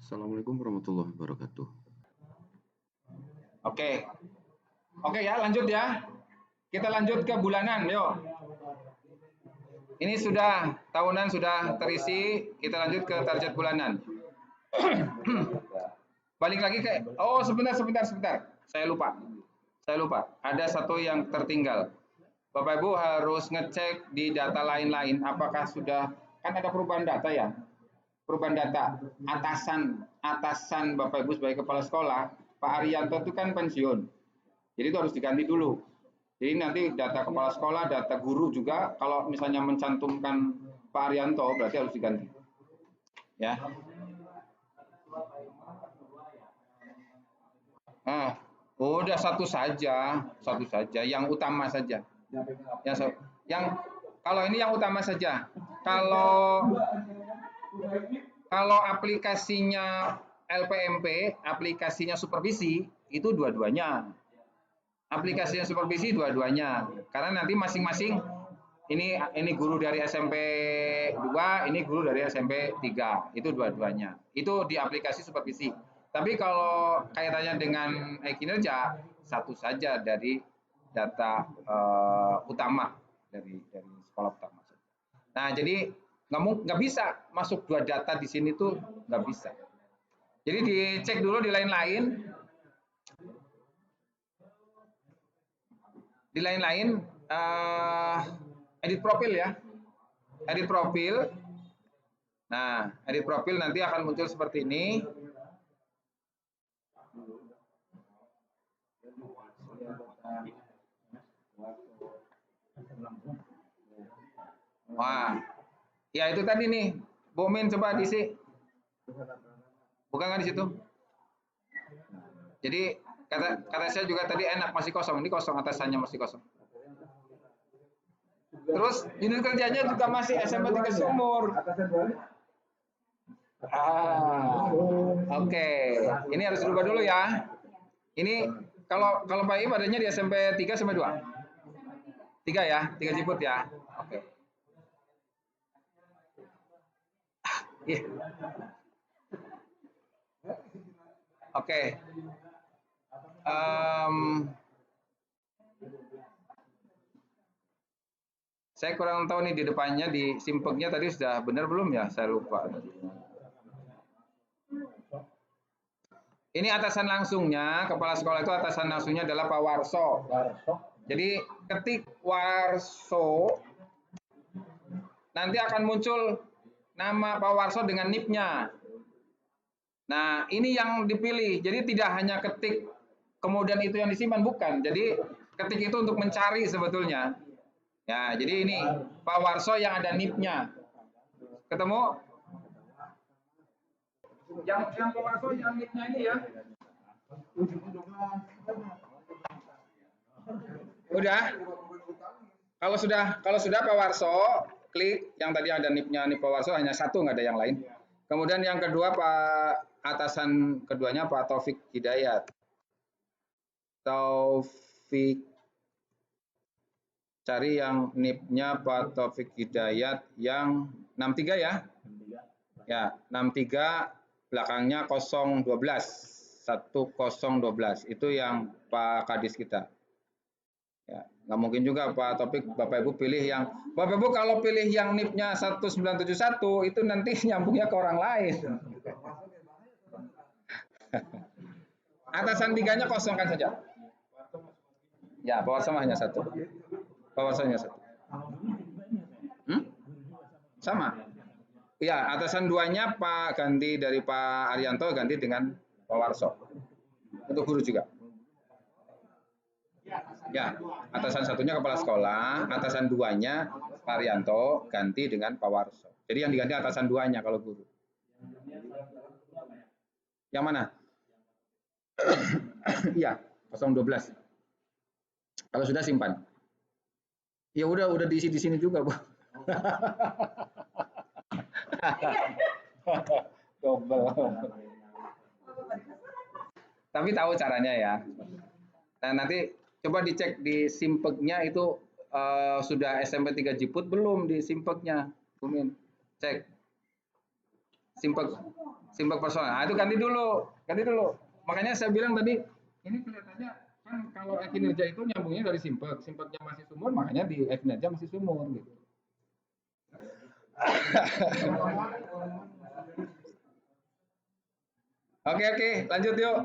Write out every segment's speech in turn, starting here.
Assalamualaikum warahmatullahi wabarakatuh. Oke. Oke ya, lanjut ya. Kita lanjut ke bulanan, yuk. Ini sudah tahunan sudah terisi, kita lanjut ke target bulanan. Balik lagi ke sebentar. Saya lupa. Ada satu yang tertinggal. Bapak Ibu harus ngecek di data lain-lain apakah sudah, kan ada perubahan data ya. Perubahan data atasan Bapak Ibu sebagai kepala sekolah, Pak Arianto itu kan pensiun. Jadi itu harus diganti dulu. Jadi nanti data kepala sekolah, data guru juga kalau misalnya mencantumkan Pak Arianto berarti harus diganti. Ya. Udah satu saja, yang utama saja. Yang kalau ini yang utama saja. Kalau aplikasinya LPMP, aplikasinya supervisi itu dua-duanya. Aplikasinya supervisi dua-duanya. Karena nanti masing-masing ini guru dari SMP 2, ini guru dari SMP 3. Itu dua-duanya. Itu di aplikasi supervisi. Tapi kalau kaitannya dengan kinerja, satu saja dari data utama dari sekolah utama. Nah, jadi nggak bisa masuk dua data di sini tuh nggak bisa. Jadi dicek dulu di lain-lain. Edit profil ya. Edit profil. Nah, edit profil nanti akan muncul seperti ini. Wah, ya itu tadi nih, Bomin coba diisi. Bukan nggak di situ? Jadi kata saya juga tadi enak masih kosong, ini kosong atasannya masih kosong. Terus unit kerjanya juga masih SMP 3 Sumur. Oke. Ini harus dirubah dulu ya. Ini kalau Pak Im adanya di SMP 3 sampai 2? 3 ya, 3 Ciput ya. Oke. Oke. Saya kurang tahu nih di depannya di simpeknya tadi sudah benar belum ya? Saya lupa. Ini atasan langsungnya, kepala sekolah itu atasan langsungnya adalah Pak Warso. Jadi ketik Warso, nanti akan muncul nama Pak Warso dengan NIP-nya. Nah, ini yang dipilih. Jadi tidak hanya ketik kemudian itu yang disimpan, bukan. Jadi ketik itu untuk mencari sebetulnya. Ya, jadi ini Pak Warso yang ada NIP-nya. Ketemu? Yang Pak Warso yang NIP-nya ini ya. Udah? Kalau sudah Pak Warso, klik yang tadi ada NIP-nya NIP Pak Warso hanya satu, nggak ada yang lain. Kemudian yang kedua Pak atasan keduanya Pak Taufik Hidayat. Cari yang NIP-nya Pak Taufik Hidayat yang 63 ya. Ya, 63 belakangnya 012. 1012 itu yang Pak Kadis kita. Ya, nggak mungkin juga Pak Taufik Bapak Ibu pilih yang Bapak Ibu kalau pilih yang NIP-nya 1971 itu nanti nyambungnya ke orang lain. Atasan tiganya kosongkan saja. Ya, Pak Warso hanya satu. Pak Warso hanya satu. Sama. Ya, atasan duanya Pak ganti dari Pak Arianto ganti dengan Pak Warso. Untuk guru juga. Ya, atasan satunya kepala sekolah, atasan duanya Pak Arianto ganti dengan Pak Warso. Jadi yang diganti atasan duanya kalau guru. Yang mana? Iya, 012. Kalau sudah simpan. Ya udah diisi di sini juga, Bu. Tapi tahu caranya ya. Nah, nanti coba dicek di simpeknya itu sudah SMP 3 Ciput belum di simpeknya, Bumin. Cek. Simpek Simbol personal. Nah, itu ganti dulu. Ganti dulu. Makanya saya bilang tadi, ini kelihatannya kan kalau kinerja itu nyambungnya dari simpek. Simpeknya masih sumur, makanya di kinerja masih sumur gitu. Oke, lanjut yuk.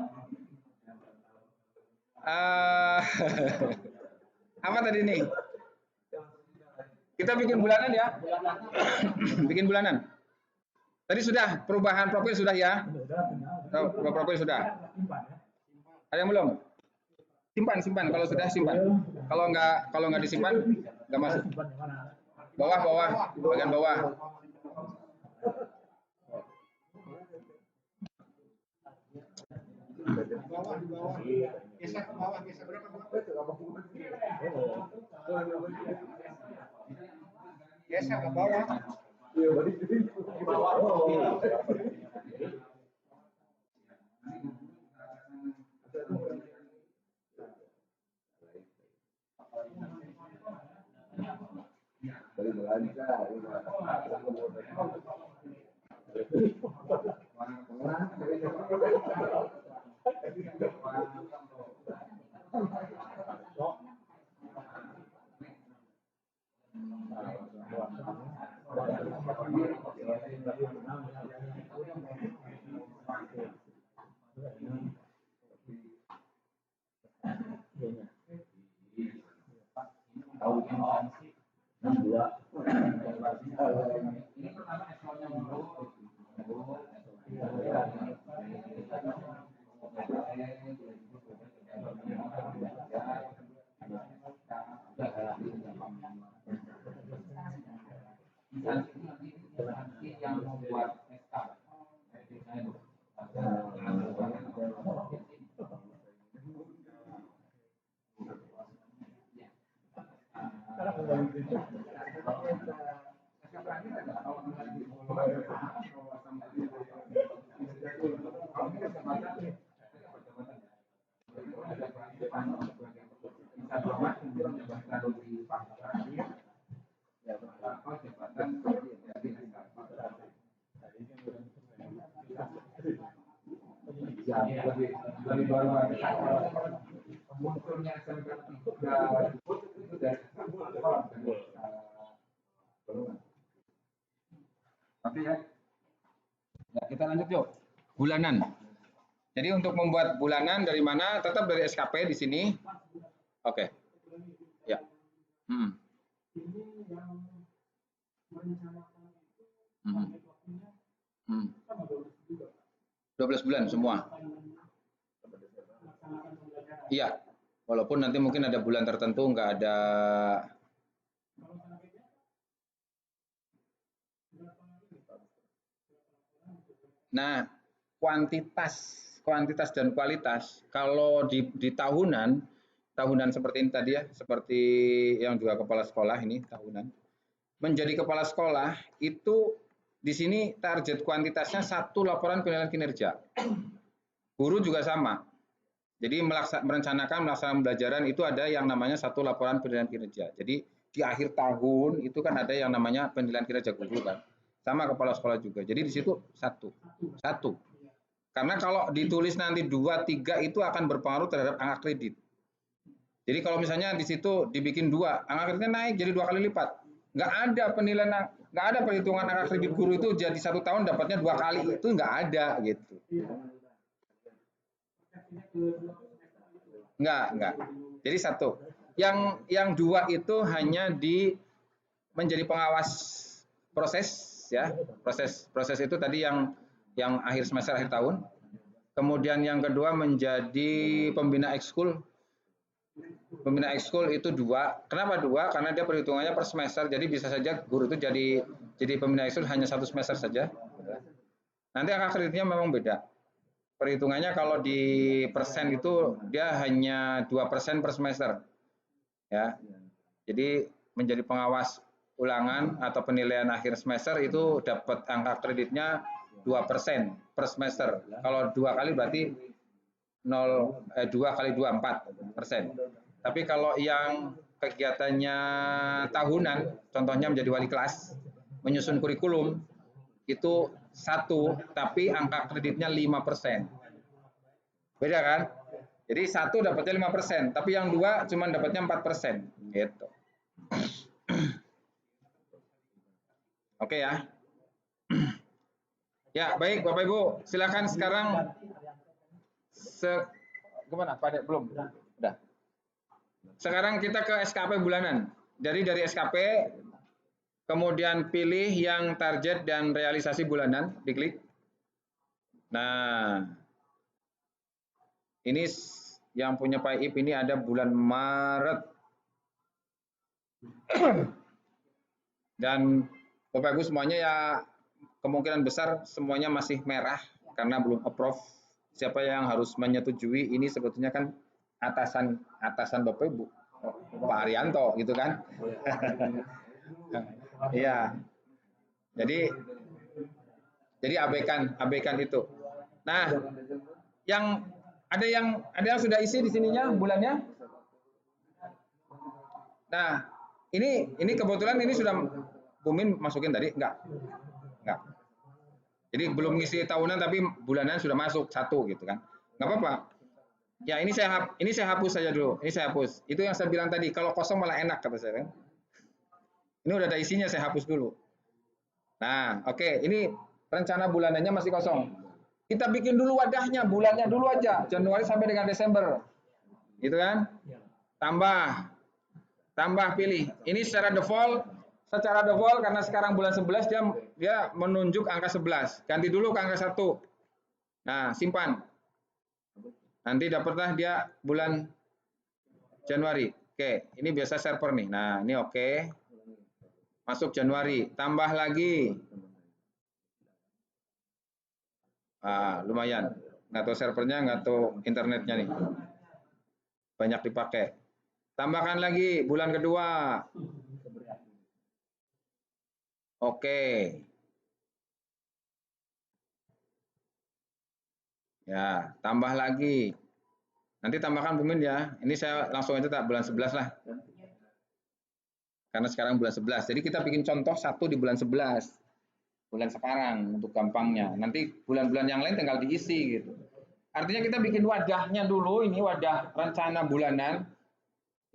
Apa tadi nih? Kita bikin bulanan ya. Bikin bulanan. Tadi sudah perubahan profil sudah ya? Perubahan profil sudah. Ada yang belum? Simpan. Kalau sudah simpan. Kalau nggak disimpan, nggak masuk. Bawah, bagian bawah. Geser ke bawah, geser berapa? Geser ke bawah. Yang membuat Oke ya. Ya, kita lanjut yuk. Bulanan. Jadi untuk membuat bulanan dari mana? Tetap dari SKP di sini. Oke. Ya. 12 bulan semua. Iya. Walaupun nanti mungkin ada bulan tertentu nggak ada. Nah, kuantitas dan kualitas kalau di tahunan seperti ini tadi ya, seperti yang juga kepala sekolah ini tahunan. Menjadi kepala sekolah itu di sini target kuantitasnya 1 laporan penilaian kinerja. Guru juga sama. Jadi merencanakan melaksanakan pembelajaran itu ada yang namanya 1 laporan penilaian kinerja. Jadi di akhir tahun itu kan ada yang namanya penilaian kinerja guru kan. Sama kepala sekolah juga. Jadi di situ satu. Karena kalau ditulis nanti 2, 3 itu akan berpengaruh terhadap angka kredit. Jadi kalau misalnya di situ dibikin 2, angka kreditnya naik jadi 2 kali lipat. Nggak ada penilaian, nggak ada perhitungan angka kredit guru itu jadi 1 tahun dapatnya 2 kali, itu nggak ada gitu. Enggak. Jadi 1. Yang 2 itu hanya menjadi pengawas proses ya. Proses itu tadi yang akhir semester akhir tahun. Kemudian yang kedua menjadi pembina ekskul. Pembina ekskul itu 2. Kenapa 2? Karena dia perhitungannya per semester. Jadi bisa saja guru itu jadi pembina ekskul hanya 1 semester saja. Nanti angka kreditnya memang beda. Perhitungannya kalau di persen itu dia hanya 2% per semester. Ya. Jadi menjadi pengawas ulangan atau penilaian akhir semester itu dapat angka kreditnya 2% per semester. Kalau 2 kali berarti 2 kali 2 4%. Tapi kalau yang kegiatannya tahunan, contohnya menjadi wali kelas, menyusun kurikulum, itu 1, tapi angka kreditnya 5%. Beda kan? Jadi 1 dapatnya 5%, tapi yang 2 cuma dapatnya 4%. Gitu. Oke ya. Ya, baik Bapak Ibu, silakan sekarang gimana? Pada belum? Udah. Sekarang kita ke SKP bulanan. Jadi dari SKP kemudian pilih yang target dan realisasi bulanan, diklik. Nah, ini yang punya Pak Ip ini ada bulan Maret. Dan Bapak Ibu semuanya ya kemungkinan besar semuanya masih merah karena belum approve. Siapa yang harus menyetujui ini sebetulnya kan atasan Bapak Ibu, Pak Arianto gitu kan. Iya. Jadi abaikan itu. Nah, ada yang sudah isi di sininya bulannya. Nah, ini kebetulan ini sudah Bumin masukin tadi enggak. Jadi belum ngisi tahunan tapi bulanan sudah masuk 1 gitu kan. Enggak apa-apa. Ya, ini saya hapus saja dulu. Ini saya hapus. Itu yang saya bilang tadi, kalau kosong malah enak kata saya kan. Ini udah ada isinya, saya hapus dulu. Nah, oke, ini rencana bulanannya masih kosong. Kita bikin dulu wadahnya, bulannya dulu aja, Januari sampai dengan Desember. Gitu kan? Tambah pilih. Ini secara default karena sekarang bulan 11 dia menunjuk angka 11. Ganti dulu ke angka 1. Nah, simpan. Nanti dapatlah dia bulan Januari. Oke, ini biasa server nih. Nah, ini oke. Masuk Januari, tambah lagi. Lumayan. Nggak tahu servernya, nggak tahu internetnya nih. Banyak dipakai. Tambahkan lagi bulan kedua. Oke. Ya, tambah lagi. Nanti tambahkan Bumin ya. Ini saya langsung aja tak bulan 11 lah. Karena sekarang bulan 11. Jadi kita bikin contoh 1 di bulan 11. Bulan sekarang untuk gampangnya. Nanti bulan-bulan yang lain tinggal diisi gitu. Artinya kita bikin wadahnya dulu, ini wadah rencana bulanan.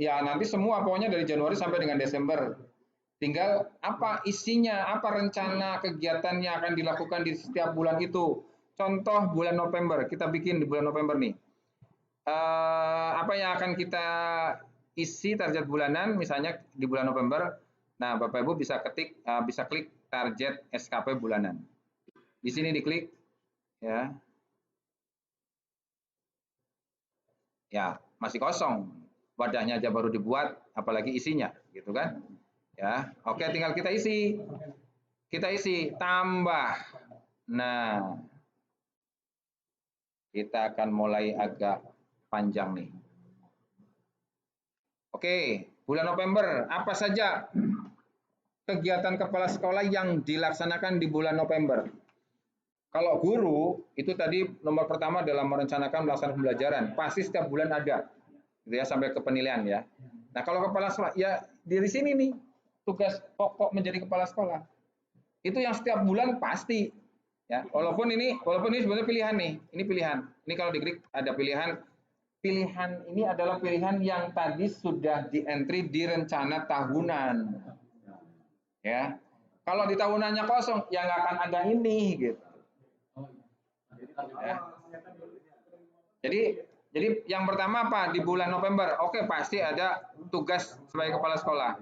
Ya, nanti semua pokoknya dari Januari sampai dengan Desember. Tinggal apa isinya, apa rencana kegiatan yang akan dilakukan di setiap bulan itu. Contoh bulan November, kita bikin di bulan November nih. Apa yang akan kita isi target bulanan, misalnya di bulan November. Nah, Bapak Ibu bisa klik target SKP bulanan. Di sini diklik, ya. Ya, masih kosong. Wadahnya aja baru dibuat, apalagi isinya, gitu kan? Ya, oke, tinggal kita isi. Kita isi tambah. Nah, kita akan mulai agak panjang nih. Oke, bulan November apa saja kegiatan kepala sekolah yang dilaksanakan di bulan November? Kalau guru itu tadi nomor pertama dalam merencanakan melaksanakan pembelajaran, pasti setiap bulan ada, gitu ya, sampai ke penilaian ya. Nah, kalau kepala sekolah ya dari sini nih tugas pokok menjadi kepala sekolah. Itu yang setiap bulan pasti ya. Walaupun ini sebenarnya pilihan nih. Ini pilihan. Ini kalau diklik ada pilihan. Pilihan ini adalah pilihan yang tadi sudah di-entry di rencana tahunan. Ya. Kalau di tahunannya kosong ya nggak akan ada ini gitu. Ya. Jadi yang pertama apa di bulan November? Oke, pasti ada tugas sebagai kepala sekolah.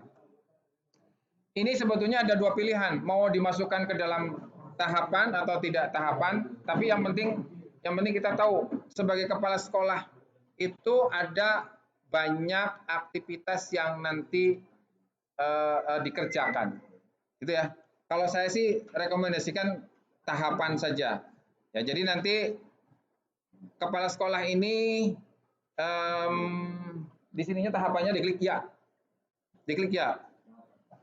Ini sebetulnya ada 2 pilihan, mau dimasukkan ke dalam tahapan atau tidak tahapan, tapi yang penting kita tahu sebagai kepala sekolah itu ada banyak aktivitas yang nanti dikerjakan, gitu ya. Kalau saya sih rekomendasikan tahapan saja. Ya, jadi nanti kepala sekolah ini di sininya tahapannya diklik ya,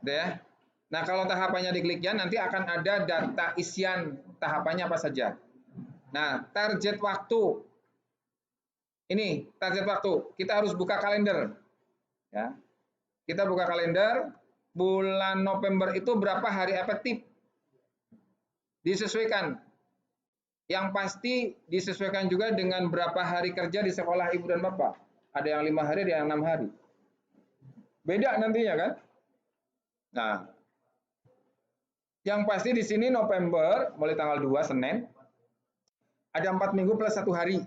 ya. Nah, kalau tahapannya diklik ya, nanti akan ada data isian tahapannya apa saja. Nah, target waktu. Ini target waktu. Kita harus buka kalender. Ya. Kita buka kalender. Bulan November itu berapa hari efektif? Disesuaikan. Yang pasti disesuaikan juga dengan berapa hari kerja di sekolah ibu dan bapak. Ada yang 5 hari, ada yang 6 hari. Beda nantinya kan? Nah, yang pasti di sini November mulai tanggal 2 Senin ada 4 minggu plus 1 hari.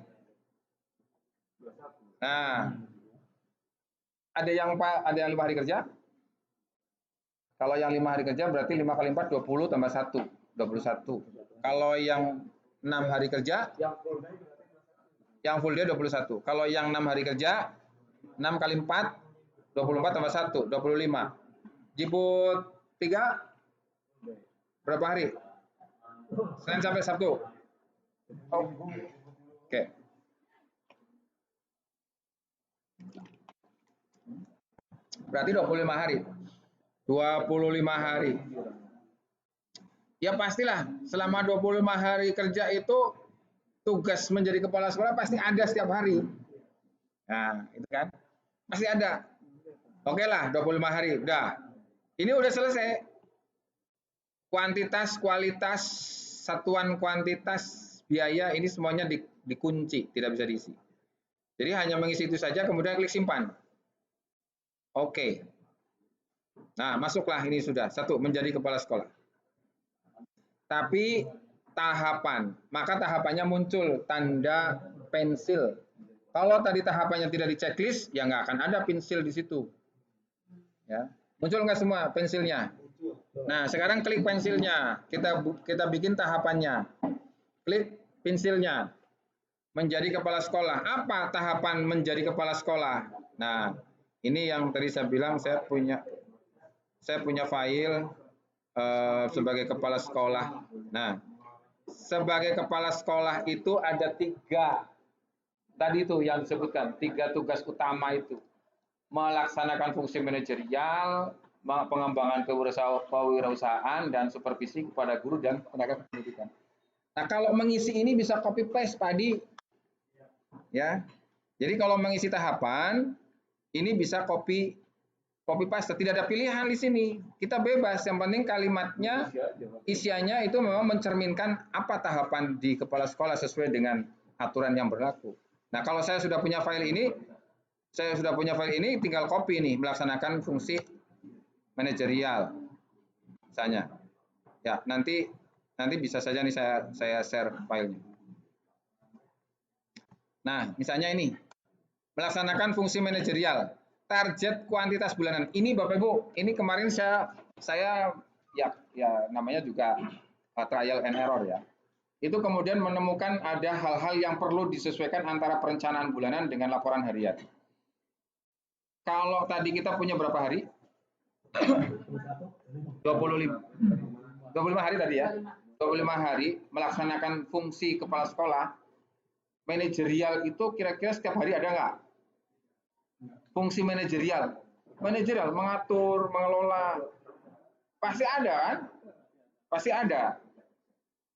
Nah, ada yang 5 hari kerja. Kalau yang 5 hari kerja berarti 5 kali 4 20 tambah 1 21. Kalau yang 6 hari kerja yang full day 21. Kalau yang 6 hari kerja 6 kali 4 24 tambah 1 25. Jibut 3 berapa hari? Senin sampai Sabtu. Oh. Oke. Berarti 25 hari. 25 hari. Ya pastilah selama 25 hari kerja itu tugas menjadi kepala sekolah pasti ada setiap hari. Nah, itu kan. Pasti ada. Oke lah, 25 hari. Udah. Ini udah selesai. Kuantitas, kualitas, satuan kuantitas, biaya ini semuanya dikunci, tidak bisa diisi. Jadi hanya mengisi itu saja, kemudian klik simpan. Oke. Nah, masuklah ini sudah. 1, menjadi kepala sekolah. Tapi tahapan, maka tahapannya muncul tanda pensil. Kalau tadi tahapannya tidak di checklist, ya nggak akan ada pensil di situ. Ya, muncul nggak semua pensilnya? Nah, sekarang klik pensilnya. Kita bikin tahapannya. Klik pensilnya. Menjadi kepala sekolah. Apa tahapan menjadi kepala sekolah? Nah, ini yang tadi saya bilang saya punya file sebagai kepala sekolah. Nah, sebagai kepala sekolah itu ada 3 tadi itu yang disebutkan, 3 tugas utama itu. Melaksanakan fungsi manajerial, pengembangan kewirausahaan, dan supervisi kepada guru dan tenaga pendidikan. Nah, kalau mengisi ini bisa copy paste Padi. Ya. Jadi kalau mengisi tahapan, ini bisa copy paste, tidak ada pilihan di sini. Kita bebas, yang penting kalimatnya, isiannya itu memang mencerminkan apa tahapan di kepala sekolah sesuai dengan aturan yang berlaku. Nah, kalau saya sudah punya file ini, tinggal copy nih, melaksanakan fungsi manajerial. Misalnya. Ya, nanti bisa saja nih saya share filenya. Nah, misalnya ini, melaksanakan fungsi manajerial. Target kuantitas bulanan. Ini Bapak Ibu, ini kemarin saya ya namanya juga trial and error ya. Itu kemudian menemukan ada hal-hal yang perlu disesuaikan antara perencanaan bulanan dengan laporan harian. Kalau tadi kita punya berapa hari? 25 hari tadi ya. 25 hari melaksanakan fungsi kepala sekolah. Manajerial itu kira-kira setiap hari ada nggak? Fungsi manajerial mengatur, mengelola, pasti ada kan? Pasti ada.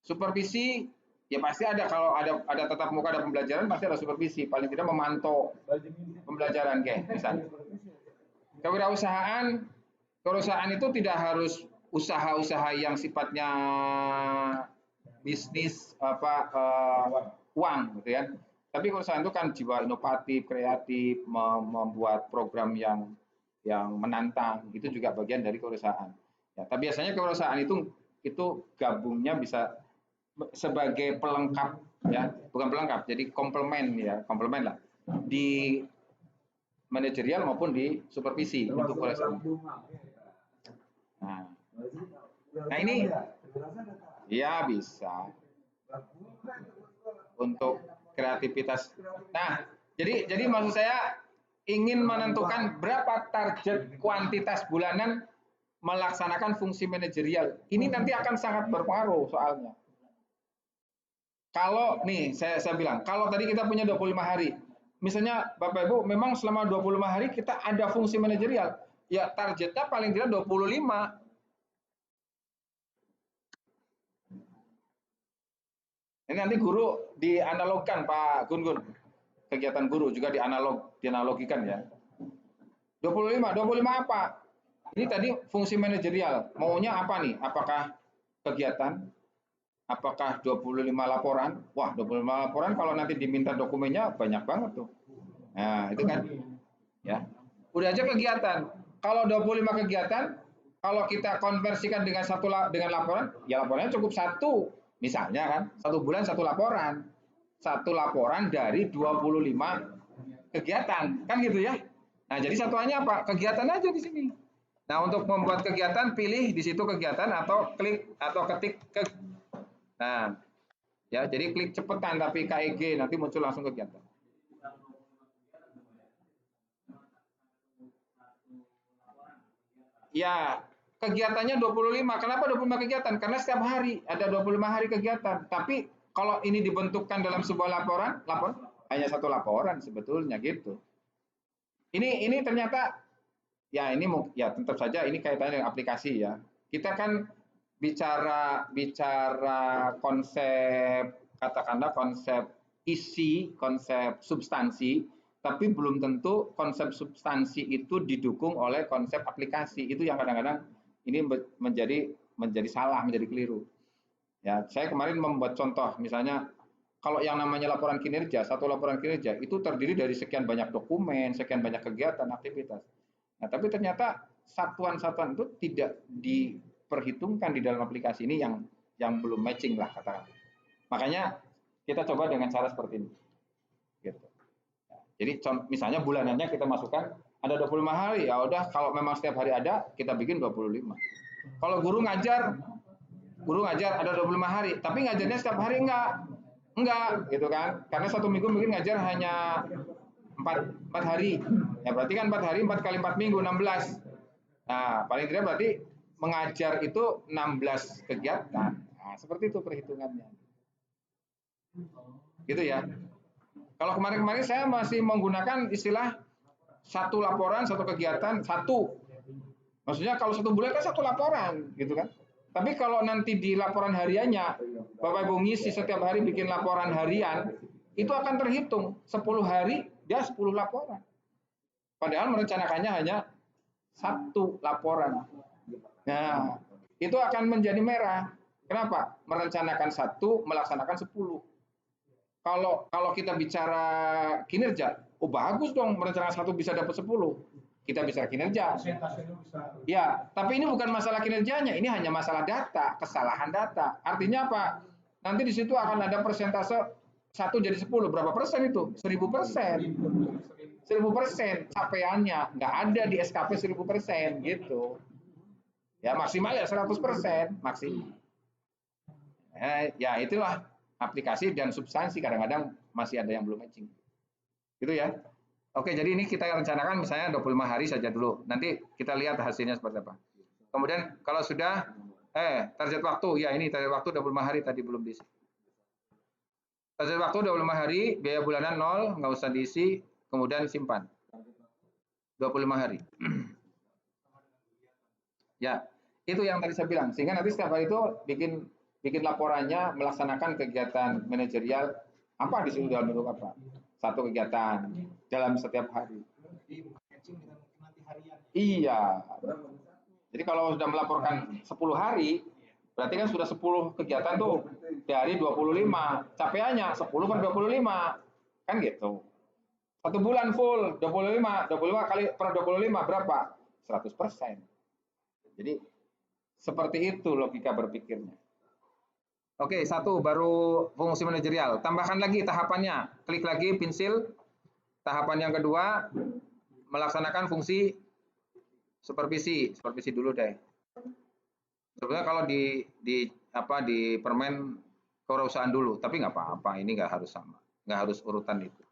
Supervisi ya pasti ada, kalau ada tatap muka, ada pembelajaran, pasti ada supervisi, paling tidak memantau pembelajaran kayak misalnya. Kewirausahaan itu tidak harus usaha-usaha yang sifatnya bisnis uang gitu ya. Tapi kewirausahaan itu kan jiwa inovatif, kreatif, membuat program yang menantang, itu juga bagian dari kewirausahaan. Ya, tapi biasanya kewirausahaan itu gabungnya bisa sebagai pelengkap ya, bukan pelengkap, jadi komplement lah di manajerial maupun di supervisi untuk kewirausahaan. Nah ini ya bisa untuk kreativitas. Nah, jadi maksud saya ingin menentukan berapa target kuantitas bulanan melaksanakan fungsi manajerial. Ini nanti akan sangat berpengaruh soalnya. Kalau nih saya bilang, kalau tadi kita punya 25 hari. Misalnya Bapak Ibu memang selama 25 hari kita ada fungsi manajerial. Ya targetnya paling tidak 25. Ini nanti guru dianalogkan Pak Gun. Kegiatan guru juga dianalogikan ya. 25 apa? Ini tadi fungsi manajerial. Maunya apa nih? Apakah kegiatan? Apakah 25 laporan? Wah, 25 laporan kalau nanti diminta dokumennya banyak banget tuh. Nah, itu kan ya. Udah aja kegiatan. Kalau 25 kegiatan, kalau kita konversikan dengan dengan laporan, ya laporannya cukup satu. Misalnya kan, satu bulan satu laporan. Satu laporan dari 25 kegiatan, kan gitu ya. Nah, jadi satuannya apa? Kegiatan aja di sini. Nah, untuk membuat kegiatan, pilih di situ kegiatan atau klik atau ketik ke. Nah, ya, jadi klik cepetan tapi KEG nanti muncul langsung kegiatan. Ya, kegiatannya 25. Kenapa 25 kegiatan? Karena setiap hari ada 25 hari kegiatan. Tapi kalau ini dibentukkan dalam sebuah laporan hanya satu laporan sebetulnya gitu. Ini ternyata ya ini ya tentu saja ini kaitannya dengan aplikasi ya. Kita kan bicara bicara konsep katakanlah konsep isi, konsep substansi, tapi belum tentu konsep substansi itu didukung oleh konsep aplikasi. Itu yang kadang-kadang ini menjadi salah, menjadi keliru. Ya, saya kemarin membuat contoh misalnya kalau yang namanya laporan kinerja, satu laporan kinerja itu terdiri dari sekian banyak dokumen, sekian banyak kegiatan, aktivitas. Nah, tapi ternyata satuan-satuan itu tidak diperhitungkan di dalam aplikasi ini yang belum matching lah katakan. Makanya kita coba dengan cara seperti ini. Gitu. Jadi misalnya bulanannya kita masukkan ada 25 hari, ya udah kalau memang setiap hari ada, kita bikin 25. Kalau guru ngajar ada 25 hari, tapi ngajarnya setiap hari enggak gitu kan, karena satu minggu mungkin ngajar hanya 4 hari, ya berarti kan 4 hari 4 kali 4 minggu 16. Nah, paling tidak berarti mengajar itu 16 kegiatan. Nah, seperti itu perhitungannya. Gitu ya. Kalau kemarin-kemarin saya masih menggunakan istilah satu laporan, satu kegiatan, satu. Maksudnya kalau satu bulan kan satu laporan, gitu kan. Tapi kalau nanti di laporan hariannya, Bapak Ibu ngisi setiap hari bikin laporan harian, itu akan terhitung 10 hari dia 10 laporan. Padahal merencanakannya hanya satu laporan. Nah, itu akan menjadi merah. Kenapa? Merencanakan satu, melaksanakan 10. Kalau kita bicara kinerja, oh bagus dong merencanakan satu bisa dapat 10. Kita bicara kinerja. Ya, tapi ini bukan masalah kinerjanya, ini hanya masalah data, kesalahan data. Artinya apa? Nanti di situ akan ada persentase 1 jadi 10. Berapa persen itu? 1000%. 1000% capaiannya. Nggak ada di SKP 1000% gitu. Ya maksimal ya 100% maksimal. Ya itulah aplikasi dan substansi kadang-kadang masih ada yang belum matching. Gitu ya. Oke, jadi ini kita rencanakan misalnya 25 hari saja dulu. Nanti kita lihat hasilnya seperti apa. Kemudian kalau sudah target waktu, ya ini target waktu 25 hari tadi belum diisi. Target waktu 25 hari, biaya bulanan 0, nggak usah diisi, kemudian simpan. 25 hari. Ya, itu yang tadi saya bilang. Sehingga nanti setiap hari itu bikin laporannya, melaksanakan kegiatan manajerial apa di sini dalam bentuk apa. Satu kegiatan dalam setiap hari. Iya. Jadi kalau sudah melaporkan 10 hari, berarti kan sudah 10 kegiatan tuh dari 25. Capaiannya 10 per 25. Kan gitu. Satu bulan full 25 kali per 25 berapa? 100%. Jadi seperti itu logika berpikirnya. Oke, satu baru fungsi manajerial. Tambahkan lagi tahapannya. Klik lagi pensil. Tahapan yang kedua melaksanakan fungsi supervisi. Supervisi dulu deh. Sebenarnya kalau di permen kewirausahaan dulu, tapi nggak apa-apa. Ini nggak harus sama, nggak harus urutan itu.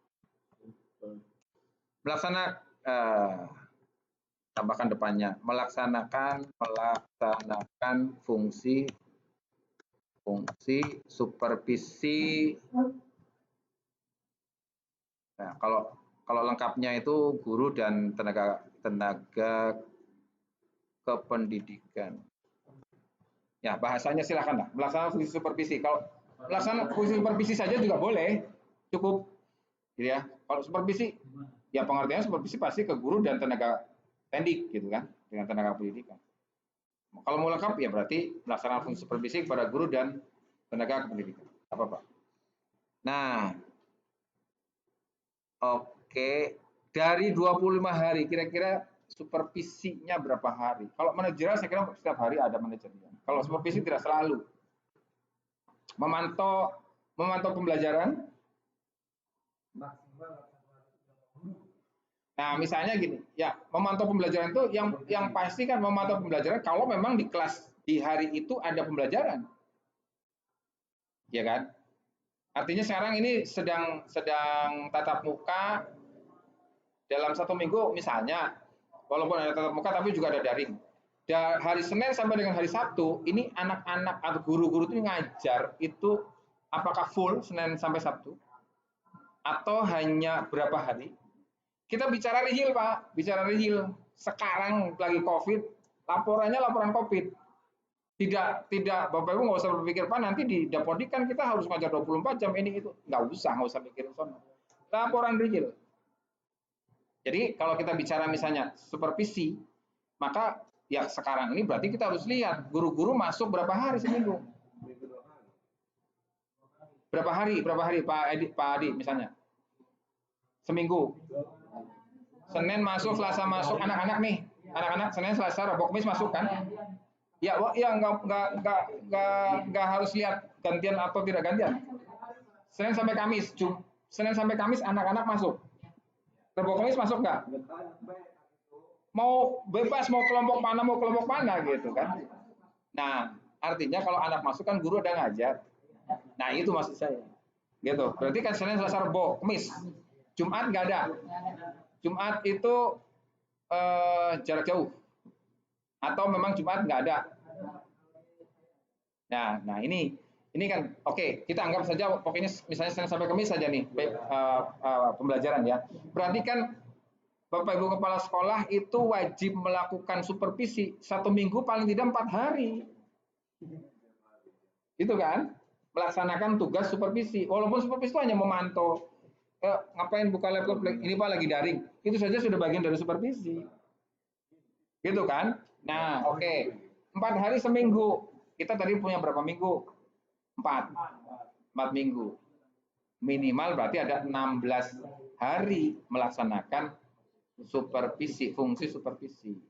Tambahkan depannya. Melaksanakan fungsi supervisi. Nah, kalau lengkapnya itu guru dan tenaga kependidikan. Ya, bahasanya silakan lah. Melaksanakan fungsi supervisi. Kalau melaksanakan fungsi supervisi saja juga boleh, cukup. Gitu ya. Kalau supervisi, ya pengertiannya supervisi pasti ke guru dan tenaga pendik, gitu kan, dengan tenaga pendidikan. Kalau mau lengkap ya berarti melaksanakan fungsi supervisi kepada guru dan tenaga kependidikan. Apa Pak? Nah, oke. Dari 25 hari, kira-kira supervisinya berapa hari? Kalau manajerial saya kira setiap hari ada manajerial. Kalau supervisi tidak selalu. Memantau pembelajaran. Nah, misalnya gini, ya memantau pembelajaran itu yang pasti kan memantau pembelajaran kalau memang di kelas di hari itu ada pembelajaran, ya kan? Artinya sekarang ini sedang tatap muka dalam 1 minggu misalnya, walaupun ada tatap muka tapi juga ada daring. Hari Senin sampai dengan hari Sabtu, ini anak-anak atau guru-guru itu ngajar itu apakah full Senin sampai Sabtu atau hanya berapa hari? Kita bicara real Pak, bicara real. Sekarang lagi COVID, laporannya laporan COVID. Tidak Bapak Ibu nggak usah berpikir Pak nanti di Dapodik kan kita harus ngajar 24 jam ini itu. Nggak usah mikirin sono. Laporan real. Jadi kalau kita bicara misalnya supervisi, maka ya sekarang ini berarti kita harus lihat guru-guru masuk berapa hari seminggu. Berapa hari Pak Adi misalnya? Seminggu. Senin masuk, Selasa masuk, anak-anak nih, anak-anak Senin, Selasa, Rabu, Kamis masuk kan? Ya, nggak harus lihat gantian atau tidak gantian. Senin sampai Kamis anak-anak masuk. Rabu, Kamis masuk nggak? Mau bebas, mau kelompok mana gitu kan? Nah, artinya kalau anak masuk kan guru udah ngajar. Nah, itu maksud saya. Gitu. Berarti kan Senin, Selasa, Rabu, Kamis. Jumat nggak ada. Jumat itu jarak jauh atau memang Jumat nggak ada. Nah ini kan oke, kita anggap saja pokoknya misalnya Senin sampai Kamis saja nih pembelajaran ya. Berarti kan Bapak Ibu Kepala Sekolah itu wajib melakukan supervisi 1 minggu paling tidak 4 hari. Itu kan? Melaksanakan tugas supervisi. Walaupun supervisi itu hanya memantau. Ngapain buka laptop ini Pak lagi daring. Itu saja sudah bagian dari supervisi. Gitu kan? Nah, oke. 4 hari seminggu. Kita tadi punya berapa minggu? 4 minggu. Minimal berarti ada 16 hari melaksanakan supervisi, fungsi supervisi.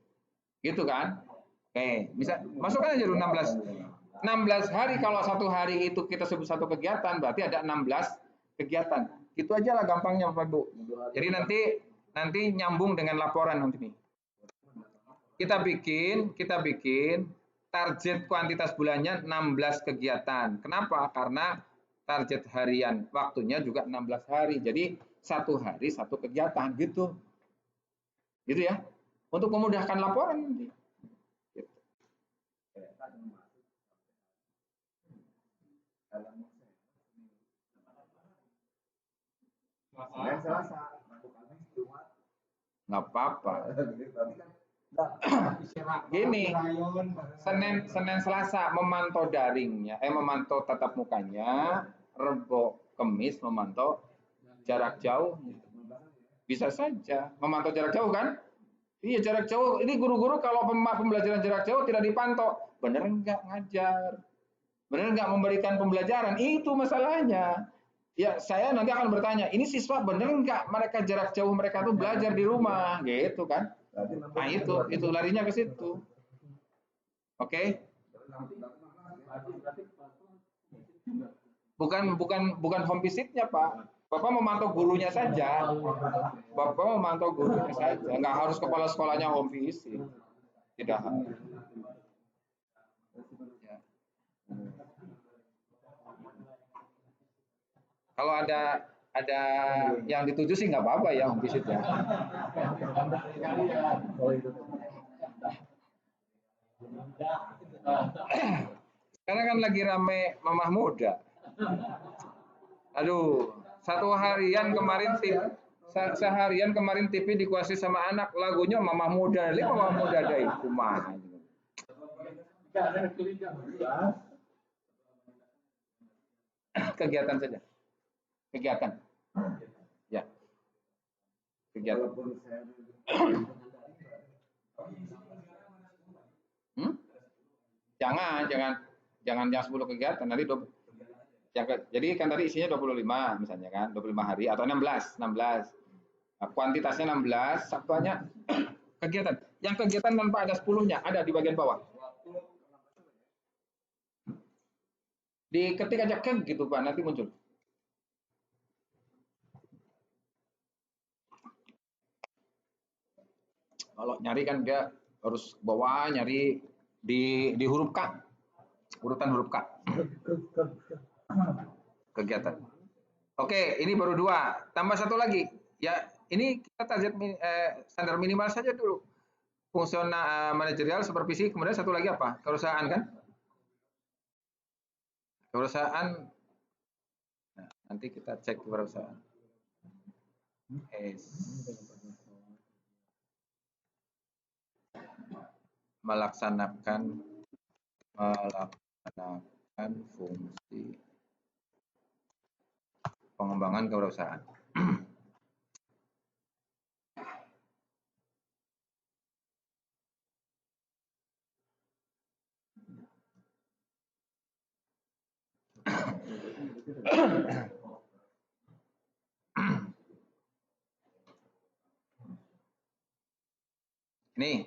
Gitu kan? Oke, bisa masukkan aja dulu 16 hari. Kalau 1 hari itu kita sebut satu kegiatan, berarti ada 16 kegiatan. Itu aja lah gampangnya Bapak Ibu. Jadi nanti nyambung dengan laporan nanti nih. Kita bikin target kuantitas bulannya 16 kegiatan. Kenapa? Karena target harian waktunya juga 16 hari. Jadi 1 hari 1 kegiatan gitu. Gitu ya. Untuk memudahkan laporan nanti. Gitu. Nggak apa-apa. Gini, Senin Selasa memantau daringnya, memantau tatap mukanya, Rebo Kemis memantau jarak jauh. Bisa saja memantau jarak jauh kan? Iya jarak jauh. Ini guru-guru kalau pembelajaran jarak jauh tidak dipantau, bener nggak ngajar? Bener nggak memberikan pembelajaran? Itu masalahnya. Ya saya nanti akan bertanya, ini siswa bener nggak mereka jarak jauh mereka tuh belajar di rumah, gitu kan? Nah itu larinya ke situ. Oke? Bukan home visitnya Pak. Bapak memantau gurunya saja. Bapak memantau gurunya saja. Nggak harus kepala sekolahnya home visit. Tidak harus. Ya. Kalau ada yang dituju sih nggak apa-apa ya home visit ya. Sekarang kan lagi rame mamah muda. Aduh, seharian kemarin TV dikuasai sama anak lagunya mamah muda. Lihat mamah muda dari kumaha. Kegiatan saja. Kegiatan. Ya. Kegiatan. Jangan 10 kegiatan nanti Jadi kan tadi isinya 25 misalnya kan, 25 hari atau 16. Nah, kuantitasnya 16, satuannya kegiatan. Yang kegiatan tanpa ada 10-nya ada di bagian bawah. Diketik aja ke gitu Pak, nanti muncul. Kalau nyari kan dia harus bawah, nyari di huruf K, urutan huruf K. Kegiatan. Oke, ini baru 2. Tambah satu lagi. Ya, ini kita target standar minimal saja dulu. Fungsional manajerial, supervisi, kemudian satu lagi apa? Kewirausahaan kan? Kewirausahaan. Nah, nanti kita cek kewirausahaan. Melaksanakan fungsi pengembangan kewirausahaan. Nih,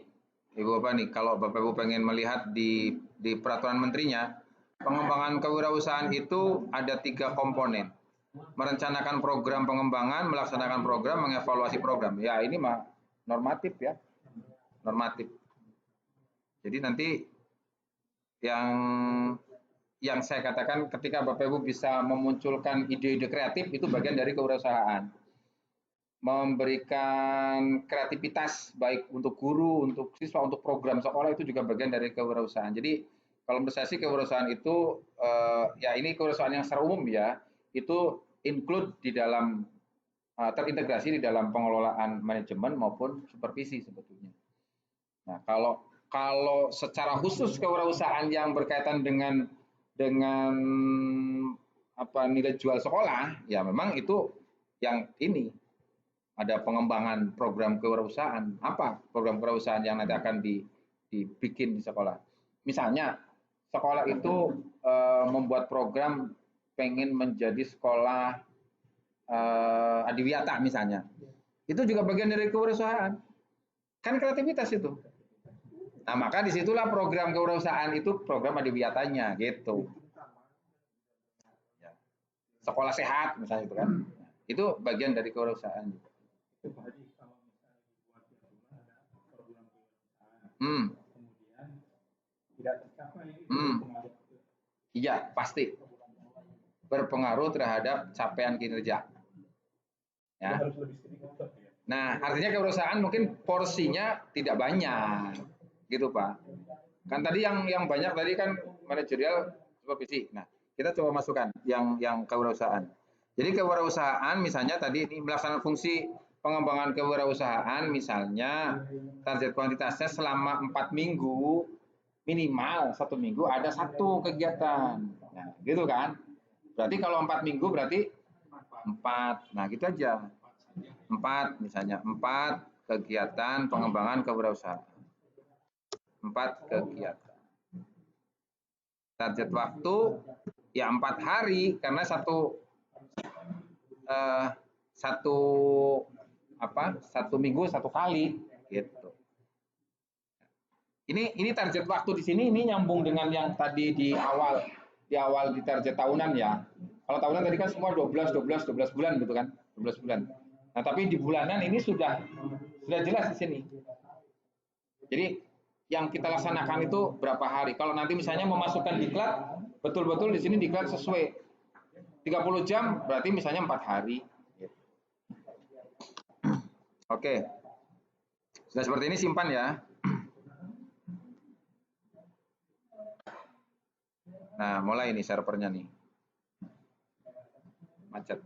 Ibu Bapak nih, kalau Bapak Ibu pengen melihat di peraturan menterinya, pengembangan kewirausahaan itu ada 3 komponen. Merencanakan program pengembangan, melaksanakan program, mengevaluasi program. Ya, ini mah normatif ya. Normatif. Jadi nanti yang saya katakan ketika Bapak Ibu bisa memunculkan ide-ide kreatif itu bagian dari kewirausahaan. Memberikan kreativitas baik untuk guru, untuk siswa, untuk program sekolah itu juga bagian dari kewirausahaan. Jadi kalau menurut saya sih kewirausahaan itu ya ini kewirausahaan yang secara umum ya, itu include di dalam terintegrasi di dalam pengelolaan manajemen maupun supervisi sebetulnya. Nah, kalau secara khusus kewirausahaan yang berkaitan dengan apa nilai jual sekolah, ya memang itu yang ini ada pengembangan program kewirausahaan. Apa program kewirausahaan yang nanti akan dibikin di sekolah? Misalnya sekolah itu membuat program pengen menjadi sekolah adiwiyata misalnya. Itu juga bagian dari kewirausahaan. Kan kreativitas itu. Nah, maka disitulah program kewirausahaan itu program adiwiyatanya gitu. Sekolah sehat misalnya itu kan. Itu bagian dari kewirausahaan. Kemudian tidak tercapai iya pasti berpengaruh terhadap capaian kinerja ya. Nah artinya kewirausahaan mungkin porsinya tidak banyak gitu Pak, kan tadi yang banyak tadi kan manajerial supervisi. Nah kita coba masukkan yang kewirausahaan. Jadi kewirausahaan misalnya tadi ini melaksanakan fungsi pengembangan kewirausahaan misalnya target kuantitasnya selama 4 minggu minimal 1 minggu ada 1 kegiatan. Nah, gitu kan? Berarti kalau 4 minggu berarti 4. Nah, gitu aja. 4 misalnya 4 kegiatan pengembangan kewirausahaan. 4 kegiatan. Target waktu ya 4 hari karena satu minggu 1 kali gitu. Ini target waktu di sini ini nyambung dengan yang tadi di awal di target tahunan ya. Kalau tahunan tadi kan semua 12 bulan gitu kan, 12 bulan. Nah, tapi di bulanan ini sudah jelas di sini. Jadi yang kita laksanakan itu berapa hari. Kalau nanti misalnya memasukkan diklat, betul-betul di sini diklat sesuai 30 jam berarti misalnya 4 hari. Oke. Sudah seperti ini simpan ya. Nah, mulai nih servernya nih. Macet.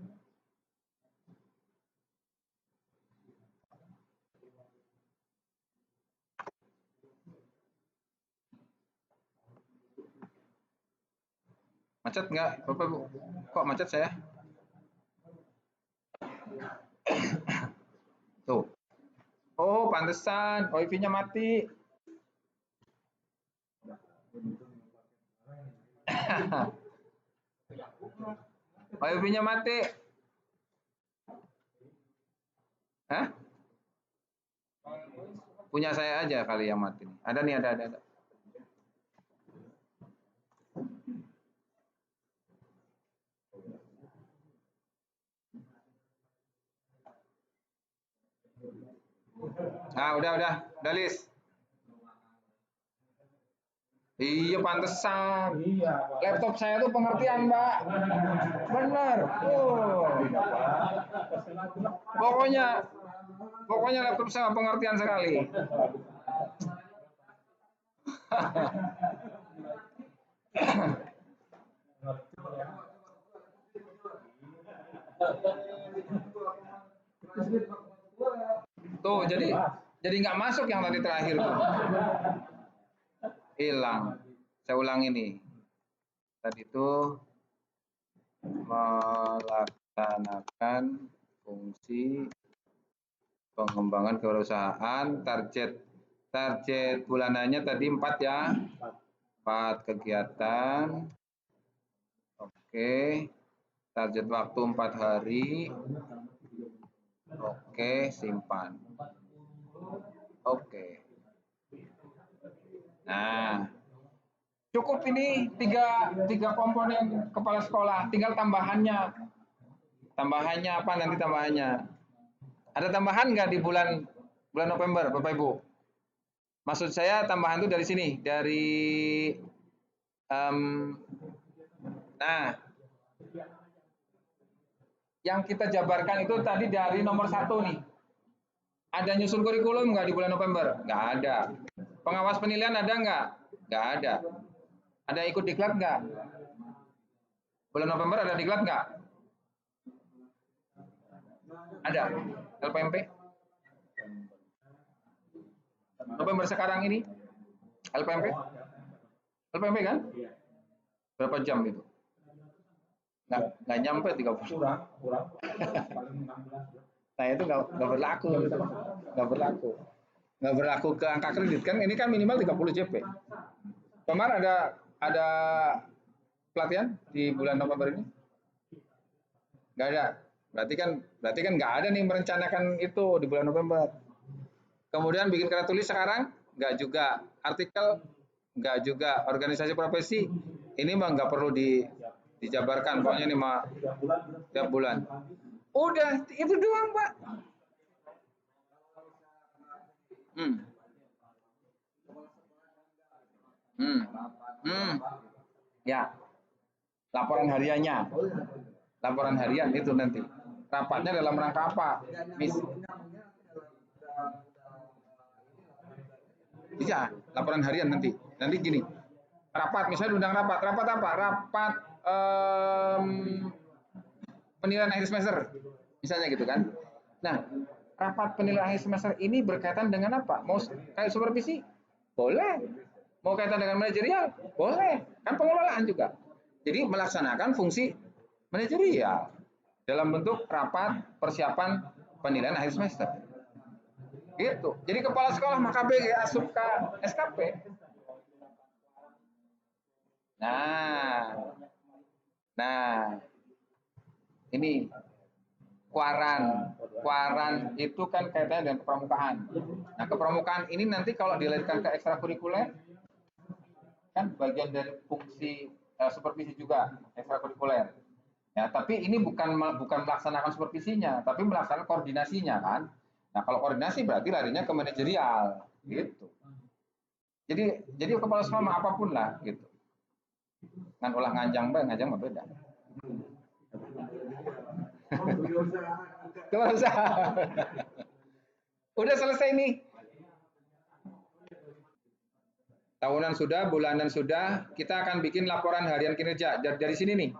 Macet nggak, Bapak Bu? Kok macet saya? Tuh. Oh, pantesan. Wifi-nya mati. Wifi-nya mati. Hah? Punya saya aja kali yang mati. Ada nih, ada. Nah, udah, Lis. Iya, pantesan. Laptop saya tuh pengertian, Mbak. Bener. Pokoknya laptop saya pengertian sekali. Tuh, jadi nggak masuk yang tadi terakhir tuh. Hilang. Saya ulang ini. Tadi itu melaksanakan fungsi pengembangan kewirausahaan, target bulanannya tadi 4 ya. 4 kegiatan. Oke. Target waktu 4 hari. Oke, simpan. Oke. Nah, cukup ini tiga komponen kepala sekolah. Tinggal tambahannya. Tambahannya apa nanti tambahannya? Ada tambahan nggak di bulan November, Bapak Ibu? Maksud saya tambahan itu dari sini, nah, yang kita jabarkan itu tadi dari nomor 1 nih. Ada nyusun kurikulum nggak di bulan November? Nggak ada. Pengawas penilaian ada nggak? Nggak ada. Ada ikut diklat nggak? Bulan November ada diklat nggak? Ada. LPMP? November sekarang ini? LPMP? LPMP kan? Berapa jam itu? Nggak nyampe 30. Kurang. Nah itu nggak berlaku. Nggak berlaku ke angka kredit kan? Ini kan minimal 30 JP. Kemarin ada pelatihan di bulan November ini? Nggak ada. Berarti kan nggak ada nih merencanakan itu di bulan November. Kemudian bikin karya tulis sekarang nggak juga, artikel nggak juga, organisasi profesi ini mah nggak perlu dijabarkan, pokoknya ini mah tiap bulan. Udah itu doang, Pak. Ya, laporan hariannya. Laporan harian itu nanti. Rapatnya dalam rangka apa? Bisa, laporan harian nanti. Nanti gini. Rapat, misalnya undang rapat. Rapat apa? Rapat penilaian akhir semester. Misalnya gitu kan. Nah, rapat penilaian akhir semester ini berkaitan dengan apa? Mau kayak supervisi? Boleh. Mau kaitan dengan manajerial? Boleh. Kan pengelolaan juga. Jadi melaksanakan fungsi manajerial dalam bentuk rapat persiapan penilaian akhir semester. Gitu. Jadi kepala sekolah mah KBG, Asupka, SKP. Nah, ini kuaran itu kan kaitannya dengan kepramukaan. Nah, kepramukaan ini nanti kalau dilahirkan ke ekstrakurikuler kan bagian dari fungsi supervisi juga ekstrakurikuler. Ya, tapi ini bukan melaksanakan supervisinya, tapi melaksanakan koordinasinya kan. Nah, kalau koordinasi berarti larinya ke manajerial, gitu. Jadi kepala sekolah apapun lah, gitu. Ngan ulah nganjang mah beda. Udah selesai nih. Tahunan sudah, bulanan sudah, kita akan bikin laporan harian kinerja dari sini nih.